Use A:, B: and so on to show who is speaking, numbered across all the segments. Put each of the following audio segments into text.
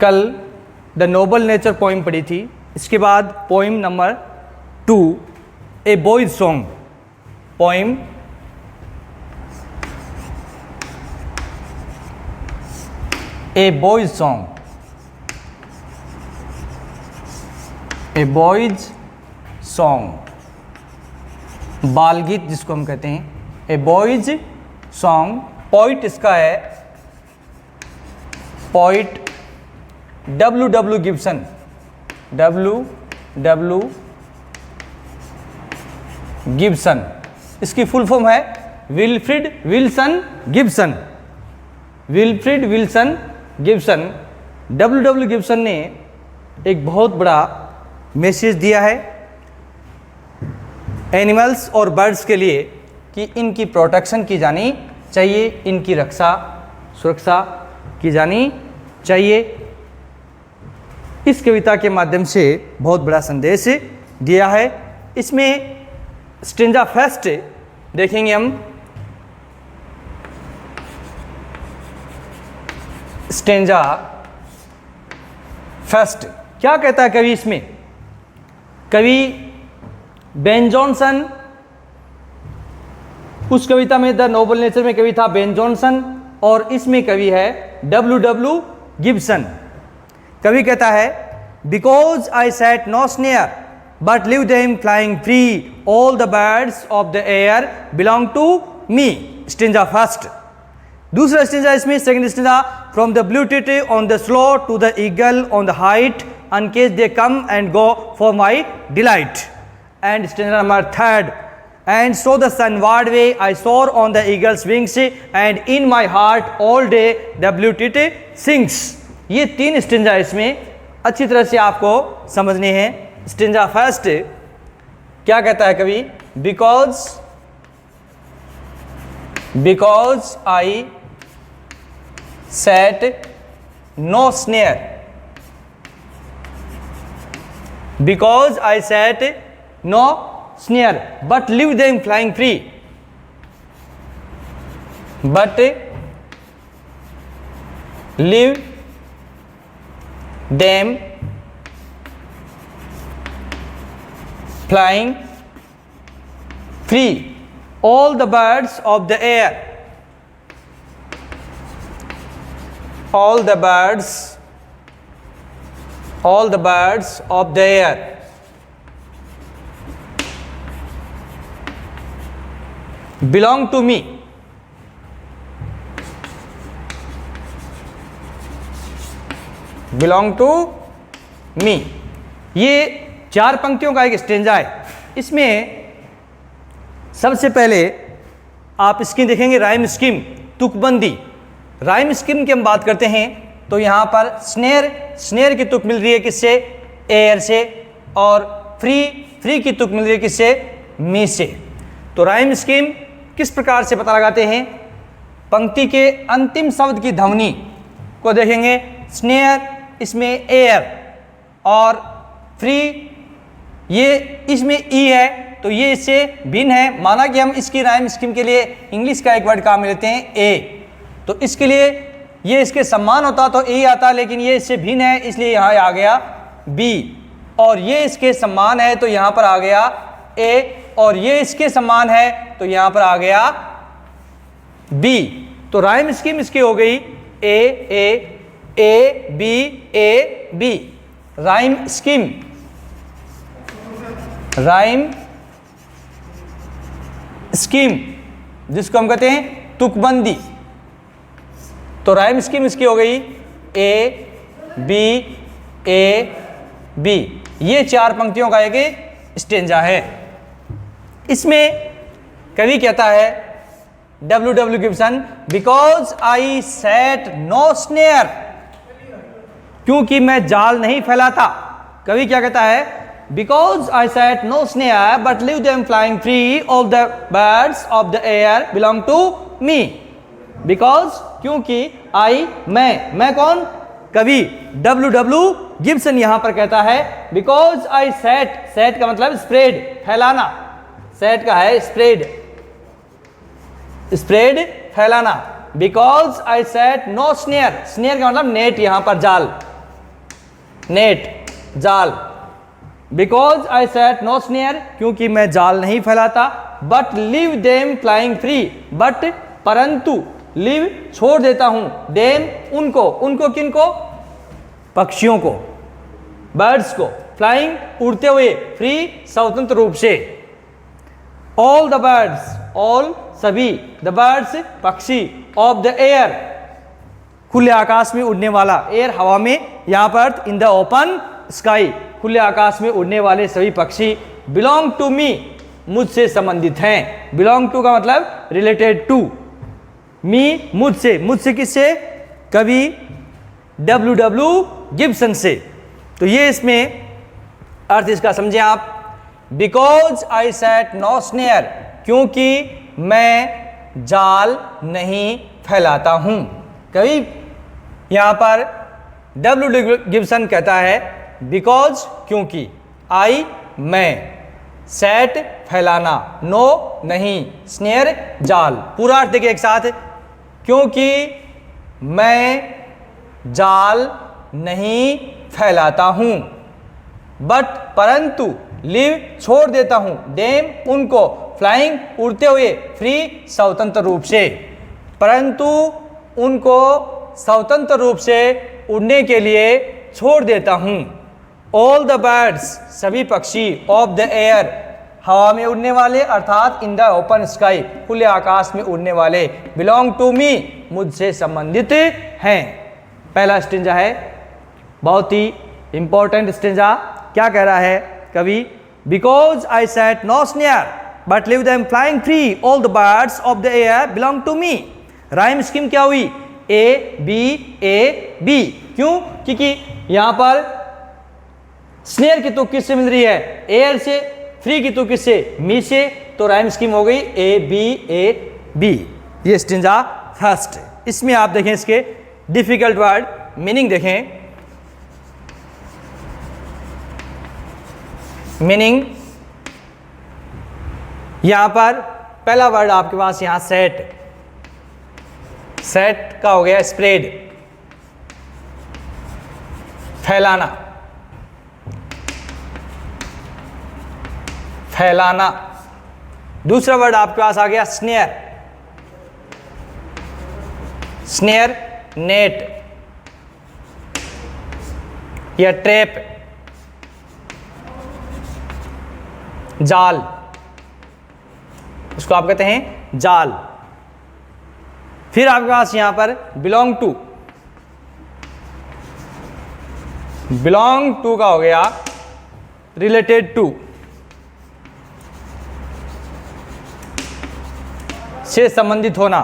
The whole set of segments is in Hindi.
A: कल द नोबल नेचर पोइम पढ़ी थी। इसके बाद पोइम नंबर 2 ए बॉयज सॉन्ग, पोइम ए बॉयज सॉन्ग, ए बॉयज सॉन्ग, बाल गीत जिसको हम कहते हैं, ए बॉयज सॉन्ग। पोइट इसका है poet W.W. Gibson, W.W. Gibson. इसकी फुल फॉर्म है Wilfrid Wilson Gibson, Wilfrid Wilson Gibson. W.W. Gibson ने एक बहुत बड़ा मैसेज दिया है एनिमल्स और बर्ड्स के लिए कि इनकी प्रोटेक्शन की जानी चाहिए, इनकी रक्षा सुरक्षा की जानी चाहिए। इस कविता के माध्यम से बहुत बड़ा संदेश दिया है। इसमें स्टेंजा फर्स्ट देखेंगे हम। स्टेंजा फर्स्ट क्या कहता है कवि इसमें? कवि बेन जॉनसन, उस कविता में द नोबल नेचर में कवि था बेन जॉनसन और इसमें कवि है W.W. गिब्सन। कवि कहता है because I set no snare but leave them flying free, all the birds of the air belong to me. Stanza first. दूसरा स्टेंजा इसमें second stanza, from the blue tit on the sloe to the eagle on the height uncaged they come and go for my delight. And stanza number third, and so the sunward way I soar on the eagle's wings and in my heart all day the blue tit sings। ये तीन स्टेंजा इसमें अच्छी तरह से आपको समझने हैं। स्टेंजा फर्स्ट क्या कहता है कवि? Because I set no snare, because I set no snare but leave them flying free, but leave them flying free, all the birds of the air, all the birds of the air belong to me, belong to me। ये चार पंक्तियों का एक स्टेंजा है। इसमें सबसे पहले आप इसकी देखेंगे राइम स्कीम, तुकबंदी। राइम स्कीम की हम बात करते हैं तो यहाँ पर स्नेर की तुक मिल रही है किससे? एयर से। और फ्री की तुक मिल रही है किससे? मी से। तो राइम स्कीम किस प्रकार से पता लगाते हैं? पंक्ति के अंतिम शब्द की ध्वनि को देखेंगे। स्नेयर इसमें एयर और फ्री ये इसमें ई है तो ये इससे भिन्न है। माना कि हम इसकी राइम स्कीम के लिए इंग्लिश का एक वर्ड काम लेते हैं ए, तो इसके लिए ये इसके समान होता तो ए आता, लेकिन ये इससे भिन्न है इसलिए यहाँ आ गया बी। और ये इसके समान है तो यहाँ पर आ गया ए, और ये इसके समान है तो यहां पर आ गया बी। तो राइम स्कीम इसकी हो गई ए बी। राइम स्कीम जिसको हम कहते हैं तुकबंदी। तो राइम स्कीम इसकी हो गई ए बी। ये चार पंक्तियों का एक स्टेंजा है। इसमें कवि कहता है W.W. Gibson because I set no snare, क्योंकि मैं जाल नहीं फैलाता। कवि क्या कहता है? Because I set no snare but leave them flying free, all the birds of the air belong to me. Because क्योंकि आई मैं कौन? कवि W.W. गिब्सन यहां पर कहता है बिकॉज आई सेट का मतलब स्प्रेड, फैलाना। सेट का है स्प्रेड फैलाना। Because I set no snare, snare का मतलब नेट, यहां पर जाल। नेट जाल। Because I set no snare, क्योंकि मैं जाल नहीं फैलाता। But leave them flying free, but परंतु लीव छोड़ देता हूं, देम उनको, उनको किनको, पक्षियों को, बर्ड्स को, फ्लाइंग उड़ते हुए, फ्री स्वतंत्र रूप से। ऑल द बर्ड्स, ऑल सभी, द बर्ड्स पक्षी, ऑफ द एयर खुले आकाश में उड़ने वाला, एयर हवा में, यहां पर इन द ओपन स्काई खुले आकाश में उड़ने वाले सभी पक्षी, बिलोंग टू मी मुझसे संबंधित हैं। बिलोंग टू का मतलब रिलेटेड टू, मी मुझसे, मुझसे किससे, कवि W.W. गिब्सन से। तो ये इसमें अर्थ इसका समझें आप। Because I set no snare, क्योंकि मैं जाल नहीं फैलाता हूं। कवि यहां पर W.W. गिब्सन कहता है बिकॉज क्योंकि, आई मैं, सेट फैलाना, नो नहीं, स्नेयर जाल। पूरा अर्थ देखिए एक साथ, क्योंकि मैं जाल नहीं फैलाता हूं, बट परंतु लिव छोड़ देता हूं, देम उनको, फ्लाइंग उड़ते हुए, फ्री स्वतंत्र रूप से, परंतु उनको स्वतंत्र रूप से उड़ने के लिए छोड़ देता हूं। ऑल द बर्ड्स सभी पक्षी, ऑफ द एयर हवा में उड़ने वाले अर्थात इन द ओपन स्काई खुले आकाश में उड़ने वाले, बिलोंग टू मी मुझसे संबंधित हैं। पहला स्टेंजा है, बहुत ही इंपॉर्टेंट स्टेंजा। क्या कह रहा है कवि, because I set no snare but leave them flying free, all the birds of the air belong to me. Rhyme scheme क्या हुई, ए बी। क्यों, क्योंकि यहां पर स्नेयर की तुक किससे मिल रही है, एयर से, फ्री की तुक किससे, मी से, तो राइम स्कीम हो गई ए बी। ये स्टेंजा फर्स्ट। इसमें आप देखें इसके डिफिकल्ट वर्ड मीनिंग देखें। मीनिंग यहां पर पहला वर्ड आपके पास यहां सेट, सेट का हो गया स्प्रेड, फैलाना, फैलाना। दूसरा वर्ड आपके पास आ गया स्नेयर, स्नेयर नेट या ट्रैप, जाल, उसको आप कहते हैं जाल। फिर आपके पास यहां पर बिलोंग टू, बिलोंग टू का हो गया रिलेटेड टू, से संबंधित होना।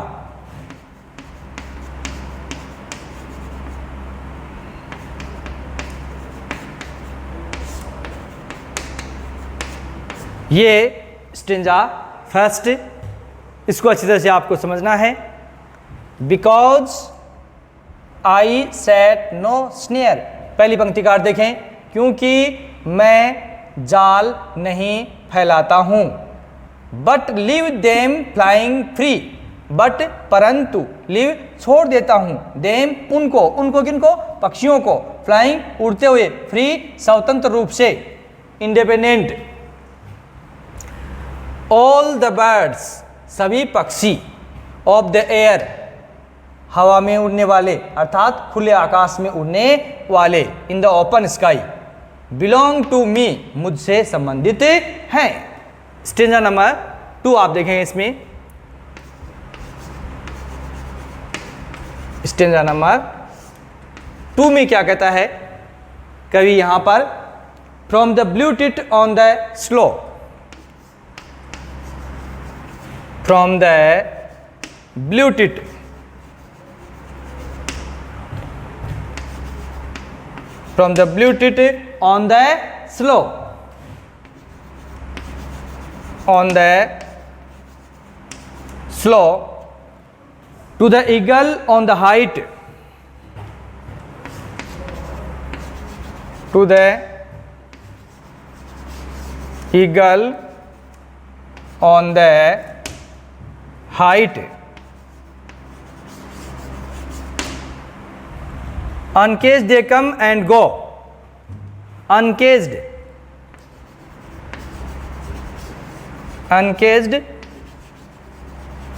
A: ये स्टेंजा फर्स्ट, इसको अच्छी तरह से आपको समझना है। Because I set no snare, पहली पंक्ति का अर्थ देखें, क्योंकि मैं जाल नहीं फैलाता हूं। But leave them flying free, but परंतु लिव छोड़ देता हूं, देम उनको, उनको किनको, पक्षियों को, फ्लाइंग उड़ते हुए, फ्री स्वतंत्र रूप से, इंडिपेंडेंट। ऑल द बर्ड्स सभी पक्षी, ऑफ द एयर हवा में उड़ने वाले अर्थात खुले आकाश में उड़ने वाले, in the open sky, belong to me मुझसे संबंधित हैं। स्टेंजा नंबर 2 आप देखेंगे इसमें, स्टेंजा नंबर 2 में क्या कहता है कवि यहां पर, from the blue tit on the slow, from the blue tit from the blue tit on the slope, on the slope to the eagle on the height, to the eagle on the height, uncase they come and go, uncaged,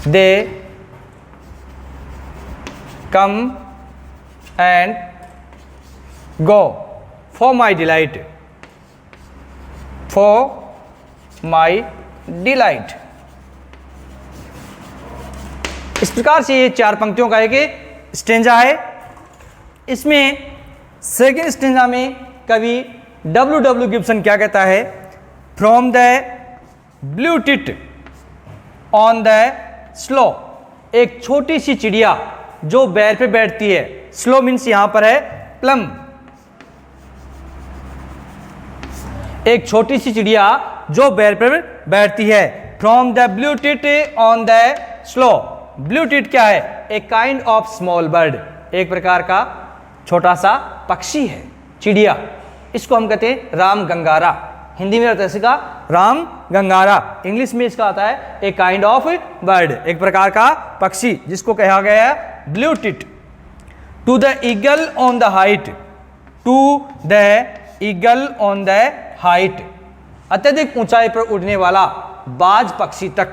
A: they come and go for my delight, इस प्रकार से ये 4 पंक्तियों का एक स्टेंजा है। इसमें सेकेंड स्टेंजा में कवि W. गिब्सन क्या कहता है? From the blue tit on the slow, एक छोटी सी चिड़िया जो बैर पे बैठती है। स्लो मीन्स यहां पर है प्लम। एक छोटी सी चिड़िया जो बैर पर बैठती है। From the blue tit on the slow, blue tit क्या है? ए काइंड ऑफ स्मॉल बर्ड, एक प्रकार का छोटा सा पक्षी है, चिड़िया। इसको हम कहते हैं राम गंगारा। हिंदी में रहता है इसका राम गंगारा, इंग्लिश में इसका आता है ए काइंड ऑफ बर्ड, एक प्रकार का पक्षी जिसको कहा गया है blue tit. To the eagle on the height, to the eagle on the height, अत्यधिक ऊंचाई पर उड़ने वाला बाज पक्षी तक।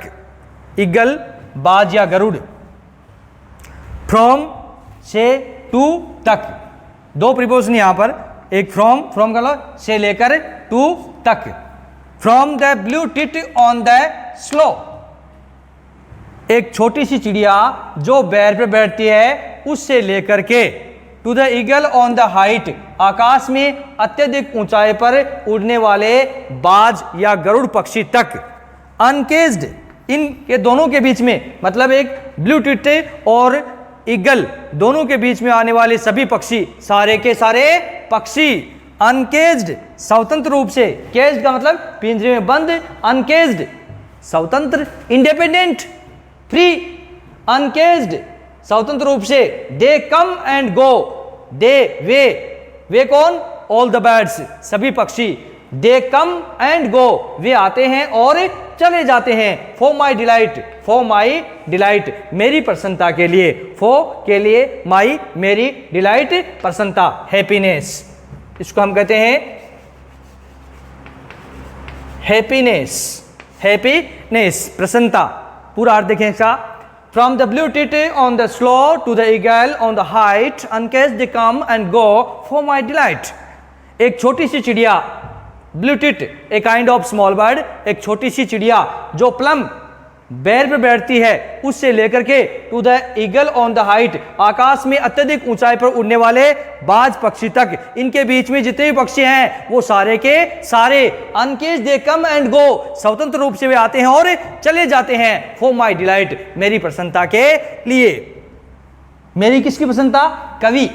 A: ईगल बाज या गरुड़। फ्रॉम से टू तक, 2 प्रीपोजिशन यहां पर, एक फ्रॉम का लो से लेकर टू तक। From the blue tit on the slow, एक छोटी सी चिड़िया जो बैर पे बैठती है उससे लेकर के to the eagle on the height, आकाश में अत्यधिक ऊंचाई पर उड़ने वाले बाज या गरुड़ पक्षी तक। अनकेज्ड, इनके दोनों के बीच में, मतलब एक ब्लू टिट और ईगल दोनों के बीच में आने वाले सभी पक्षी, सारे के सारे पक्षी। अनकेज्ड, स्वतंत्र रूप से। केज्ड का मतलब पिंजरे में बंद, अनकेज्ड स्वतंत्र, इंडिपेंडेंट, फ्री। अनकेज्ड स्वतंत्र रूप से। दे कम एंड गो, दे वे कौन? ऑल द बर्ड्स, सभी पक्षी। दे कम एंड गो, वे आते हैं और चले जाते हैं। फॉर माई डिलाइट, मेरी प्रसन्नता के लिए। फॉर के लिए, माई मेरी, डिलाइट प्रसन्नता, हैप्पीनेस, इसको हम कहते हैं हैप्पीनेस, प्रसन्नता। पूरा अर्थ देखें इसका। From the blue tit on the sloe to the eagle on the height, uncaged they come and go for my delight. एक छोटी सी चिड़िया, blue tit a kind of small bird, एक छोटी सी चिड़िया जो प्लम बैर पर बैठती है उससे लेकर के to the eagle on the height, आकाश में अत्यधिक ऊंचाई पर उड़ने वाले बाज पक्षी तक। इनके बीच में जितने भी पक्षी हैं वो सारे के सारे। अनकेज दे कम एंड गो, स्वतंत्र रूप से वे आते हैं और चले जाते हैं। फॉर माई डिलाइट, मेरी प्रसन्नता के लिए। मेरी किसकी प्रसन्नता? कवि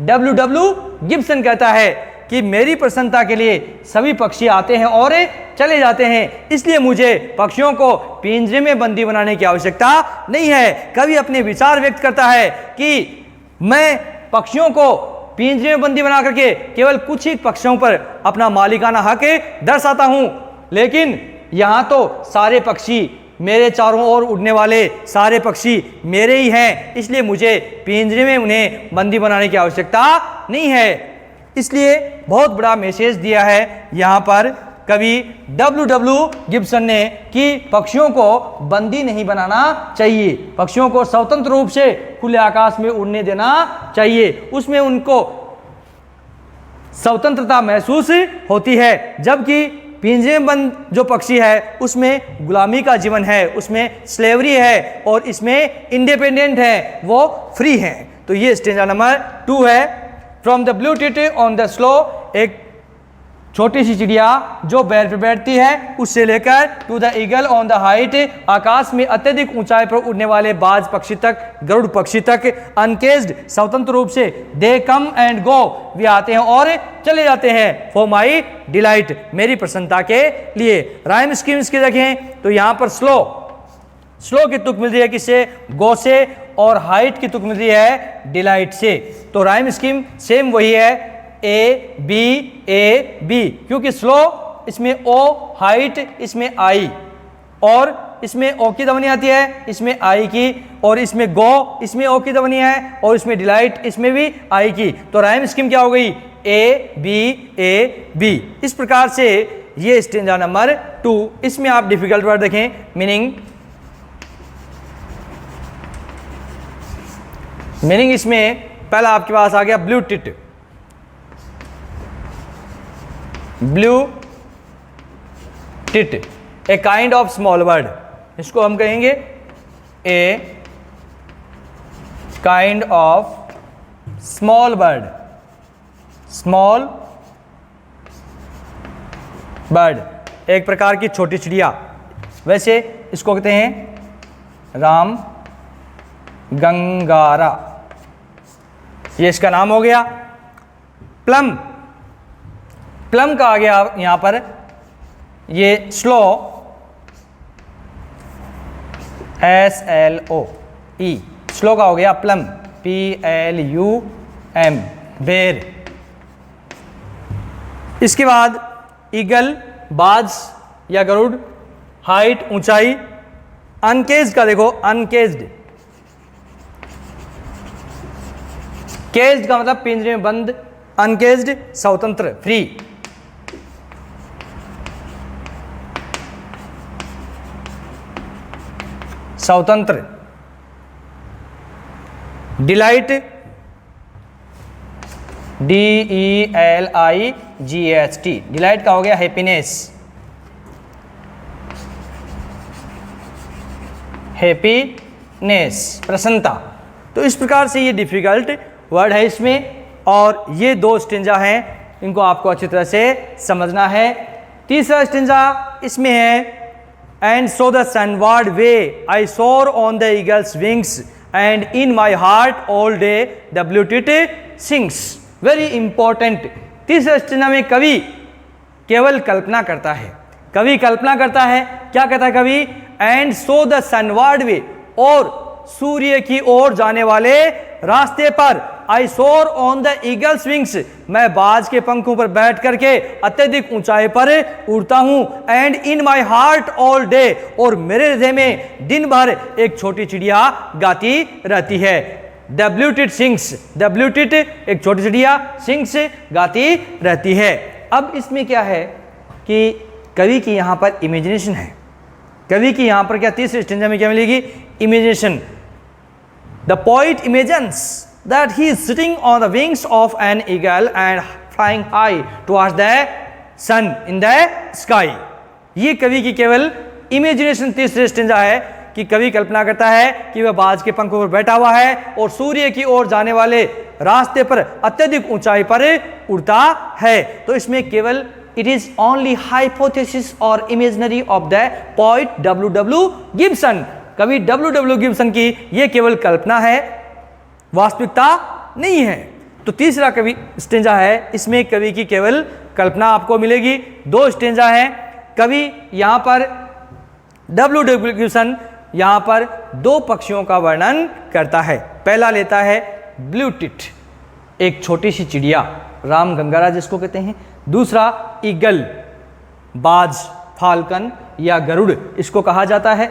A: W. गिब्सन कहता है कि मेरी प्रसन्नता के लिए सभी पक्षी आते हैं और चले जाते हैं, इसलिए मुझे पक्षियों को पिंजरे में बंदी बनाने की आवश्यकता नहीं है। कवि अपने विचार व्यक्त करता है कि मैं पक्षियों को पिंजरे में बंदी बना करके केवल कुछ ही पक्षियों पर अपना मालिकाना हक दर्शाता हूं, लेकिन यहां तो सारे पक्षी मेरे चारों ओर उड़ने वाले सारे पक्षी मेरे ही हैं, इसलिए मुझे पिंजरे में उन्हें बंदी बनाने की आवश्यकता नहीं है। इसलिए बहुत बड़ा मैसेज दिया है यहाँ पर कवि W. गिब्सन ने कि पक्षियों को बंदी नहीं बनाना चाहिए, पक्षियों को स्वतंत्र रूप से खुले आकाश में उड़ने देना चाहिए। उसमें उनको स्वतंत्रता महसूस होती है, जबकि पिंजरे में बंद जो पक्षी है उसमें गुलामी का जीवन है, उसमें स्लेवरी है और इसमें इंडिपेंडेंट है, वो फ्री है। तो ये स्टेंजा नंबर 2 है। From the blue tit on the slow, एक छोटी सी चिड़िया जो बैर पर बैठती है उससे लेकर to the eagle on the height, आकाश में अत्यधिक ऊंचाई पर उड़ने वाले बाज पक्षी तक, गरुड़ पक्षी तक। अनकेज्ड, स्वतंत्र रूप से। दे कम एंड गो, वे आते हैं और चले जाते हैं। फॉर माई डिलाइट, मेरी प्रसन्नता के लिए। राइम स्कीम्स की देखें तो यहाँ पर स्लो की तुक मिल रही है किससे? गो से, और हाइट की तुक मिल रही है डिलाइट से। तो राइम स्कीम सेम वही है, A, B, क्योंकि स्लो इसमें O, हाइट इसमें I, और इसमें O की ध्वनि आती है, इसमें I की, और इसमें गो इसमें O की ध्वनि है, और इसमें डिलाइट इसमें भी I की। तो राइम स्कीम क्या हो गई? A B। इस प्रकार से ये स्टेंजा नंबर 2। इसमें आप डिफिकल्ट वर्ड देखें, मीनिंग इसमें पहला आपके पास आ गया blue tit. Blue tit a kind of small bird, इसको हम कहेंगे ए kind of small bird. Small bird एक प्रकार की छोटी चिड़िया। वैसे इसको कहते हैं राम गंगारा, ये इसका नाम हो गया। प्लम, प्लम का आ गया यहां पर ये स्लो SLO E, स्लो का हो गया प्लम PLUM, बेर। इसके बाद ईगल, बाज या गरुड़, हाइट ऊंचाई। अनकेज्ड का देखो, अनकेज्ड, केज्ड का मतलब पिंजरे में बंद, अनकेज्ड स्वतंत्र, फ्री। स्वतंत्र। डिलाइट DELIGHT, डिलाइट का हो गया हैप्पीनेस, हैप्पीनेस प्रसन्नता। तो इस प्रकार से ये डिफिकल्ट वर्ड है इसमें, और ये 2 स्टेंजा हैं, इनको आपको अच्छी तरह से समझना है। तीसरा स्टेंजा इसमें है and so the sunward way I soar on the eagle's wings and in my heart all day the blue tit sings. Very important. तीसरे स्टेंजा में कवि केवल कल्पना करता है। कवि कल्पना करता है, क्या कहता है कवि? एंड सो द सनवर्ड वे, और सूर्य की ओर जाने वाले रास्ते पर, आई soar on the eagle's wings, मैं बाज के पंखों पर बैठ करके अत्यधिक ऊंचाई पर उड़ता हूं। And in my heart all day, और मेरे हृदय में दिन भर एक छोटी चिड़िया गाती रहती है। The blue tit sings, the blue tit एक छोटी चिड़िया, सिंग्स गाती रहती है। अब इसमें क्या है कि कवि की यहां पर इमेजिनेशन है। कवि की यहां पर क्या तीसरे स्टेंजा में क्या मिलेगी? Imagination. The poet imagines that he is sitting on the wings of an eagle and flying high towards the sun in the sky। ये कवि की केवल इमेजिनेशन तीसरे स्टेंजा है कि कवि कल्पना करता है कि वह बाज के पंखों पर बैठा हुआ है और सूर्य की ओर जाने वाले रास्ते पर अत्यधिक ऊंचाई पर उड़ता है। तो इसमें केवल इट इज ओनली हाइपोथेसिस और imaginary of the poet W.W. Gibson. कवि W.W. गिब्सन की यह केवल कल्पना है, वास्तविकता नहीं है। तो तीसरा कवि स्टेंजा है, इसमें कवि की केवल कल्पना आपको मिलेगी। 2 स्टेंजा है। कवि यहां पर W.W. गिब्सन यहां पर 2 पक्षियों का वर्णन करता है। पहला लेता है ब्लू टिट, एक छोटी सी चिड़िया, राम गंगारा जिसको कहते हैं। दूसरा ईगल, बाज, फाल्कन या गरुड़ इसको कहा जाता है।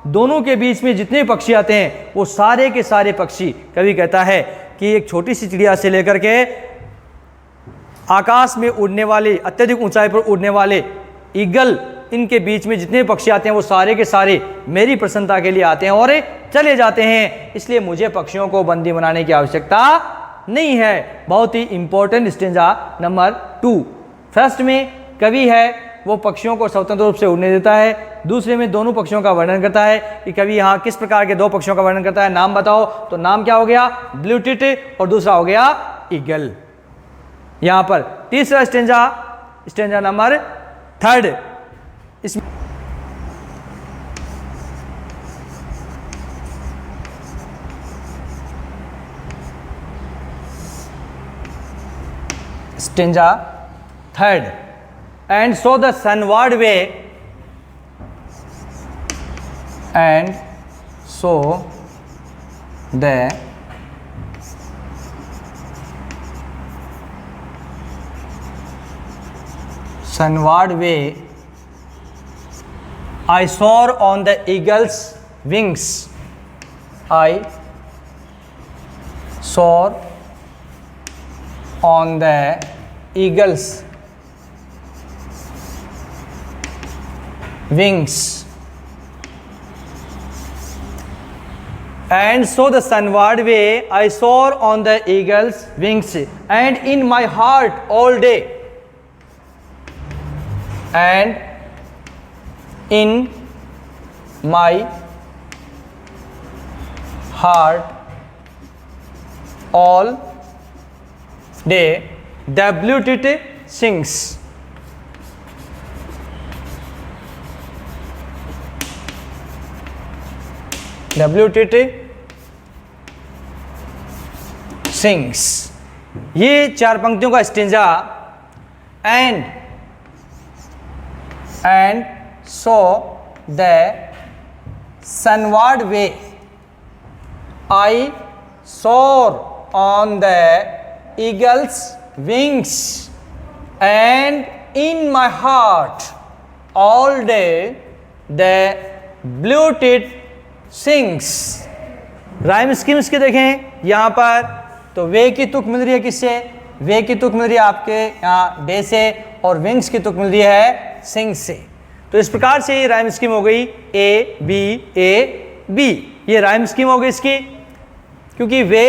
A: दोनों के बीच में जितने पक्षी आते हैं वो सारे के सारे पक्षी, कवि कहता है कि एक छोटी सी चिड़िया से लेकर के आकाश में उड़ने वाले, अत्यधिक ऊंचाई पर उड़ने वाले ईगल, इनके बीच में जितने पक्षी आते हैं वो सारे के सारे मेरी प्रसन्नता के लिए आते हैं और चले जाते हैं। इसलिए मुझे पक्षियों को बंदी बनाने की आवश्यकता नहीं है। बहुत ही इंपॉर्टेंट स्टेंजा नंबर 2। फर्स्ट में कवि है वो पक्षियों को स्वतंत्र रूप से उड़ने देता है। दूसरे में दोनों पक्षियों का वर्णन करता है कि कवि यहाँ किस प्रकार के 2 पक्षियों का वर्णन करता है। नाम बताओ, तो नाम क्या हो गया? ब्लू टिट, और दूसरा हो गया ईगल। यहाँ पर तीसरा स्टेंजा, स्टेंजा नंबर 3, इसमें stanza 3, and so the sunward way, and so the sunward way I soar on the eagle's wings, I soar on the eagle's wings and so the sunward way I soar on the eagle's wings and in my heart all day and in my heart all day the blue tit sings. The blue tit sings. ये 4 पंक्तियों का stanza and so the sunward way I soar on the eagle's wings and in my heart all day the blue tit sings. Rhyme schemes के देखें यहाँ पर तो वे की तुक मिल रही है किससे? वे की तुक मिल रही है आपके यहाँ डे से और विंग्स की तुक मिल रही है सिंग से। तो इस प्रकार से ये राइम स्कीम हो गई ए बी। ये राइम स्कीम हो गई इसकी, क्योंकि वे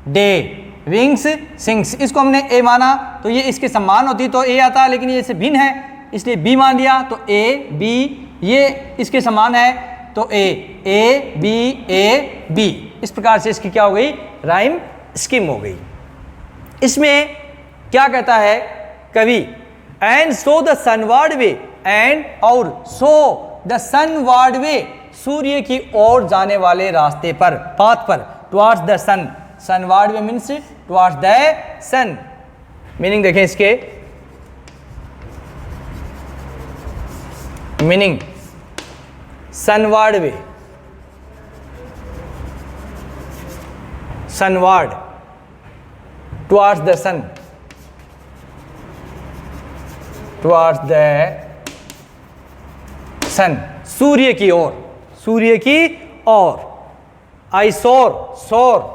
A: डे विंग्स सिंग्स इसको हमने ए माना तो ये इसके समान होती तो ए आता, लेकिन ये इससे भिन्न है इसलिए बी मान लिया तो ए बी। ये इसके समान है तो ए बी। इस प्रकार से इसकी क्या हो गई? राइम स्कीम हो गई। इसमें क्या कहता है कवि? And so the sunward way and और सो द सनवार्ड वे सूर्य की ओर जाने वाले रास्ते पर, पाथ पर, towards the sun. Sunward way means towards the sun. Meaning देखें इसके, meaning sunward way, sunward towards the sun, towards the sun, सूर्य की ओर, सूर्य की ओर। I soar, soar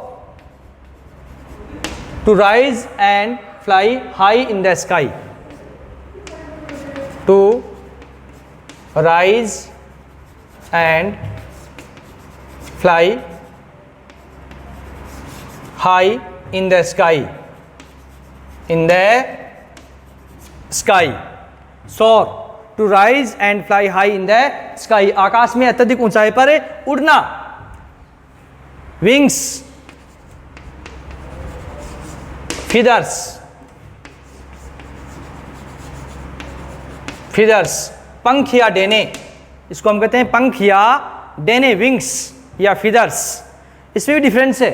A: to rise and fly high in the sky, to rise and fly high in the sky, in the sky. Soar to rise and fly high in the sky, आकाश में अत्यधिक ऊंचाई पर उड़ना। विंग्स, फीदर्स, फीदर्स पंख या डेने, इसको हम कहते हैं पंख या डेने, विंग्स या फीदर्स। इसमें भी डिफरेंस है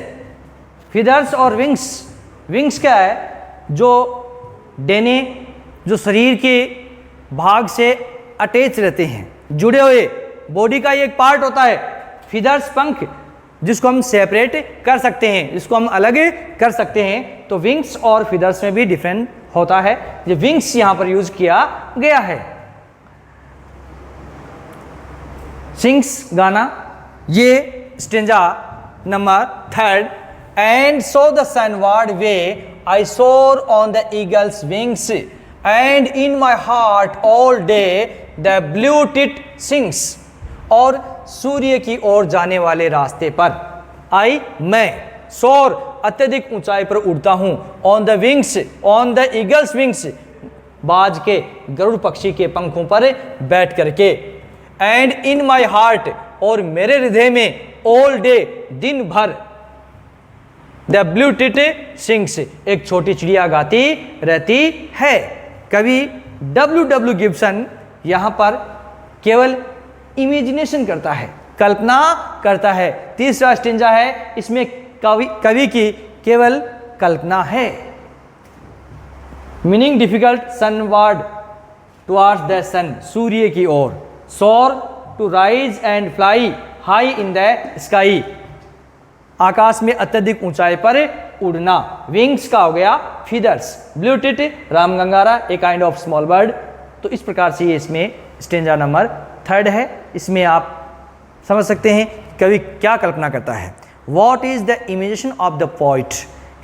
A: फीदर्स और विंग्स। विंग्स क्या है? जो डेने जो शरीर के भाग से अटैच रहते हैं, जुड़े हुए, बॉडी का एक पार्ट होता है। फीदर्स पंख जिसको हम सेपरेट कर सकते हैं, जिसको हम अलग कर सकते हैं। तो विंग्स और फीदर्स में भी डिफरेंट होता है। ये विंग्स यहां पर यूज किया गया है। सिंग्स गाना, ये stanza number 3। And so the sunward way I soar on the eagle's wings and in my heart all day the blue tit sings. और सूर्य की ओर जाने वाले रास्ते पर आई मैं सोर अत्यधिक ऊंचाई पर उड़ता हूं, on the wings, on the eagle's wings, बाज के गरुड़ पक्षी के पंखों पर बैठ करके। एंड इन माई हार्ट और मेरे हृदय में ऑल डे दिन भर द ब्लू टिट सिंग्स एक छोटी चिड़िया गाती रहती है। कवि W. गिब्सन यहां पर केवल इमेजिनेशन करता है, कल्पना करता है। तीसरा स्टेंजा है, इसमें कवि की केवल कल्पना है। Meaning difficult, sunward towards the sun, सूर्य की ओर। Soar to rise and fly high in the sky, आकाश में अत्यधिक ऊंचाई पर उड़ना। विंग्स का हो गया फीदर्स। ब्लू टिट रामगंगारा, a kind of small bird. तो इस प्रकार से ये इसमें स्टेंजा नंबर 3 है। इसमें आप समझ सकते हैं कवि क्या कल्पना करता है। What is the imagination of the poet,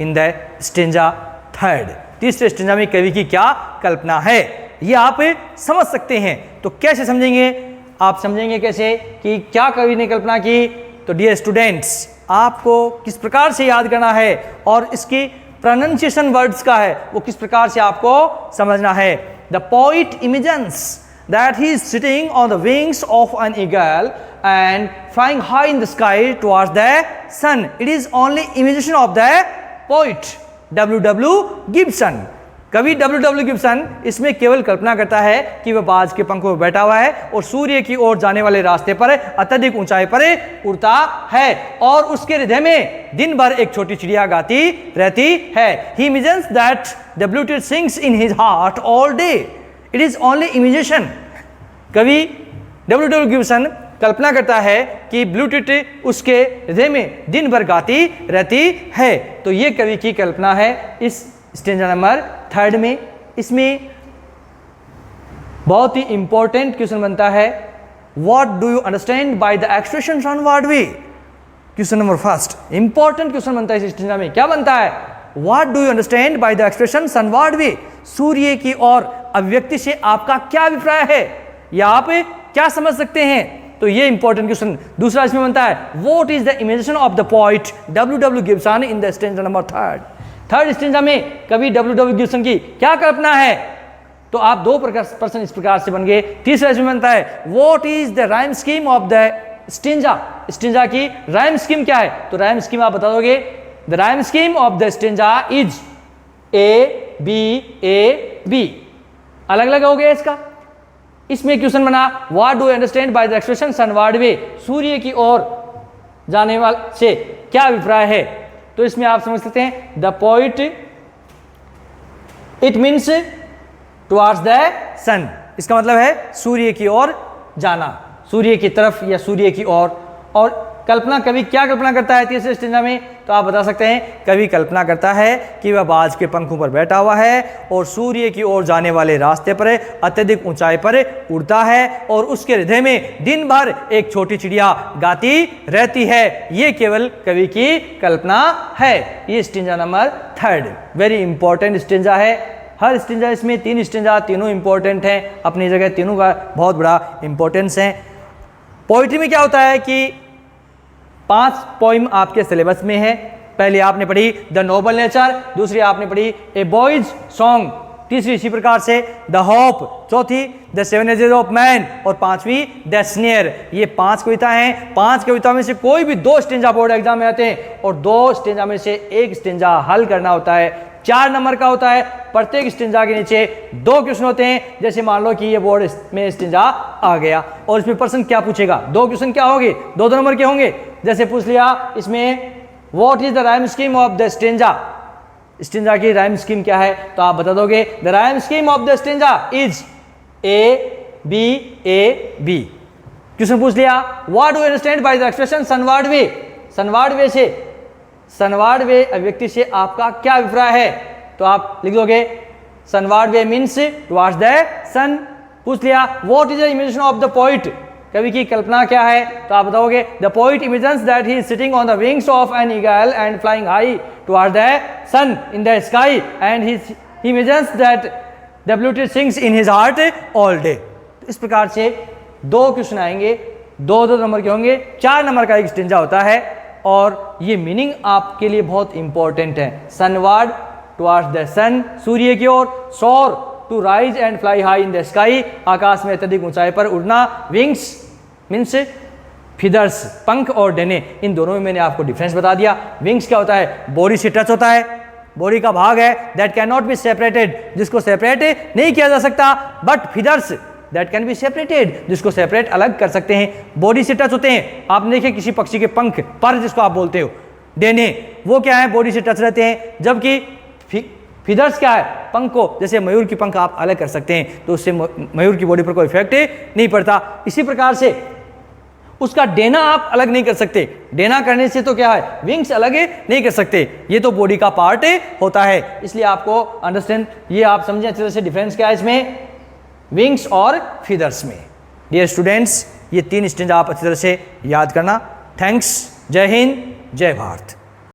A: in the stanza third. तीसरे स्टेंजा में कवि की क्या कल्पना है, ये आप समझ सकते हैं। तो कैसे समझेंगे, आप समझेंगे कैसे कि क्या कवि ने कल्पना की। तो डियर स्टूडेंट्स, आपको किस प्रकार से याद करना है और इसकी प्रोनाउंसिएशन वर्ड्स का है वो किस प्रकार से आपको समझना है। The poet imagines that he is sitting on the wings of an eagle and flying high in the sky towards the sun. It is only imagination of the poet W.W. Gibson. कवि W.W. गिब्सन इसमें केवल कल्पना करता है कि वह बाज के पंखों पर बैठा हुआ है और सूर्य की ओर जाने वाले रास्ते पर अत्यधिक ऊंचाई पर उड़ता है और उसके हृदय में दिन भर एक छोटी चिड़िया गाती रहती है। He imagines that W.T. sings in his heart all day. It is only imagination. कवि W.W. गिब्सन कल्पना करता है कि ब्लूटूथ उसके हृदय में दिन भर गाती रहती है। तो ये कवि की कल्पना है इस स्टेंजा नंबर थर्ड में। इसमें बहुत ही इंपॉर्टेंट क्वेश्चन बनता है, what do you understand by the expression sunward way. Question number first important question बनता है इस स्टेंजा में। क्या बनता है, what do you understand by the expression sunward way. सूर्य की ओर अभिव्यक्ति से आपका क्या अभिप्राय है या आप क्या समझ सकते हैं। तो ये इंपॉर्टेंट क्वेश्चन। दूसरा इसमें बनता है, what is the imagination of the poet W.W. Gibson in the stanza number third. Third stanza में कवि W.W. गिब्सन की क्या कल्पना है। तो आप दो प्रश्न इस प्रकार से बन गए। तीसरा इसमें बनता है, what is the rhyme scheme of the stanza. Stanza की राइम स्कीम क्या है। तो राइम स्कीम आप बता दोगे, the rhyme scheme of the stanza is A-B-A-B। अलग अलग हो गया इसका। इसमें क्वेश्चन बना, what do understand by the expression sunward way. सूर्य की ओर जाने वाले से क्या अभिप्राय है। तो इसमें आप समझ सकते हैं, the poet it means towards the sun. इसका मतलब है सूर्य की ओर जाना, सूर्य की तरफ या सूर्य की ओर। और कल्पना कवि क्या कल्पना करता है तीसरे स्टेंजा में। तो आप बता सकते हैं, कवि कल्पना करता है कि वह बाज के पंखों पर बैठा हुआ है और सूर्य की ओर जाने वाले रास्ते पर अत्यधिक ऊंचाई पर उड़ता है और उसके हृदय में दिन भर एक छोटी चिड़िया गाती रहती है। ये केवल कवि की कल्पना है। ये stanza number third very important stanza है। हर स्टेंजा, इसमें 3 स्टेंजा, तीनों इंपॉर्टेंट हैं अपनी जगह, तीनों का बहुत बड़ा इंपॉर्टेंस है। पोइट्री में क्या होता है कि 5 पोइम आपके सिलेबस में है। पहले आपने पढ़ी द नोबल नेचर, दूसरी आपने पढ़ी ए बॉयज सॉन्ग, तीसरी इसी प्रकार से द होप, चौथी द 7 एजेस ऑफ मैन और पांचवी द स्नेयर। ये 5 कविता हैं। 5 कविता में से कोई भी 2 स्टेंजा बोर्ड एग्जाम में आते हैं और 2 स्टेंजा में से 1 स्टेंजा हल करना होता है। 4 नंबर का होता है। प्रत्येक स्टेंजा के नीचे 2 क्वेश्चन होते हैं। जैसे मान लो कि ये बोर्ड में स्टेंजा आ गया और इसमें प्रश्न क्या पूछेगा, 2 क्वेश्चन क्या होंगे, 2 नंबर के होंगे। जैसे पूछ लिया इसमें, what is the rhyme scheme of the stanza. Stanza की राइम स्कीम क्या है। तो आप बता दोगे, the rhyme scheme of the stanza is A-B-A-B। Question पूछ लिया, what do you understand by the expression sunward way. Sunward way से, सनवर्ड वे अभिव्यक्ति से आपका क्या अभिप्राय है। तो आप लिख दोगे, sunward way means towards the sun. पूछ लिया, what is the imagination of the poet. कवि की कल्पना क्या है। तो आप बताओगे, the poet imagines that he is sitting on the wings of an eagle and flying high towards the sun in the sky and he imagines that W.T. sings in his heart all day। इस प्रकार से 2 क्वेश्चन आएंगे, 2 नंबर के होंगे। 4 नंबर का एक स्टेंजा होता है और ये मीनिंग आपके लिए बहुत इंपॉर्टेंट है। सनवर्ड टुवर्ड्स द सन, सूर्य की ओर। Soar to rise and fly high in the sky, आकाश में अत्यधिक ऊंचाई पर उड़ना। विंग्स मीन्स फिदर्स, पंख और डेने। इन दोनों में मैंने आपको डिफरेंस बता दिया। विंग्स क्या होता है, बॉडी से टच होता है, बॉडी का भाग है, that can not be separated, जिसको सेपरेट नहीं किया जा सकता। But feathers that can be separated, जिसको सेपरेट अलग कर सकते हैं। बॉडी से टच होते हैं। आपने देखे किसी पक्षी के पंख, पर जिसको आप बोलते हो, डेने, वो क्या है, बॉडी से टच रहते हैं। जबकि फिदर्स क्या है, पंख को, जैसे मयूर की पंख आप अलग कर सकते हैं तो उससे मयूर की बॉडी पर कोई इफेक्ट नहीं पड़ता। इसी प्रकार से उसका डेना आप अलग नहीं कर सकते। डेना करने से तो क्या है, विंग्स अलग नहीं कर सकते। ये तो बॉडी का पार्ट होता है। इसलिए आपको अंडरस्टैंड, ये आप समझें अच्छे तरह से डिफरेंस क्या है इसमें विंग्स और फीदर्स में। डियर स्टूडेंट्स, ये 3 स्टेंजा आप अच्छी तरह से याद करना। थैंक्स। जय हिंद, जय भारत।